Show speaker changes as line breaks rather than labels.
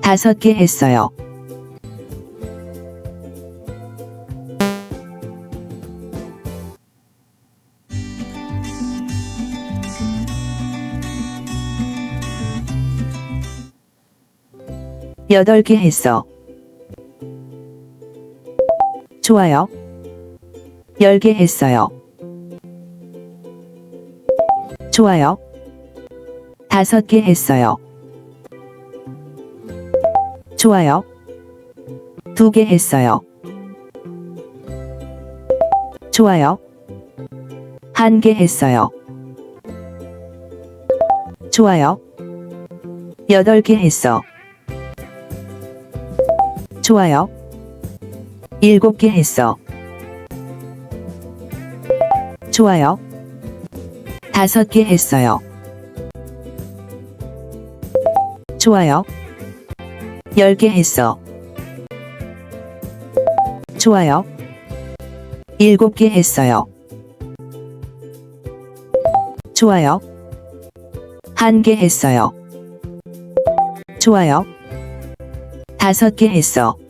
5개 했어요. 여덟 개 했어. 좋아요. 10개 했어요. 좋아요. 5개 했어요. 좋아요. 2개 했어요. 좋아요. 1개 했어요. 좋아요. 8개 했어. 좋아요. 7개 했어. 좋아요. 5개 했어요. 좋아요. 10개 했어. 좋아요. 7개 했어요. 좋아요. 1개 했어요. 좋아요. 5개 했어.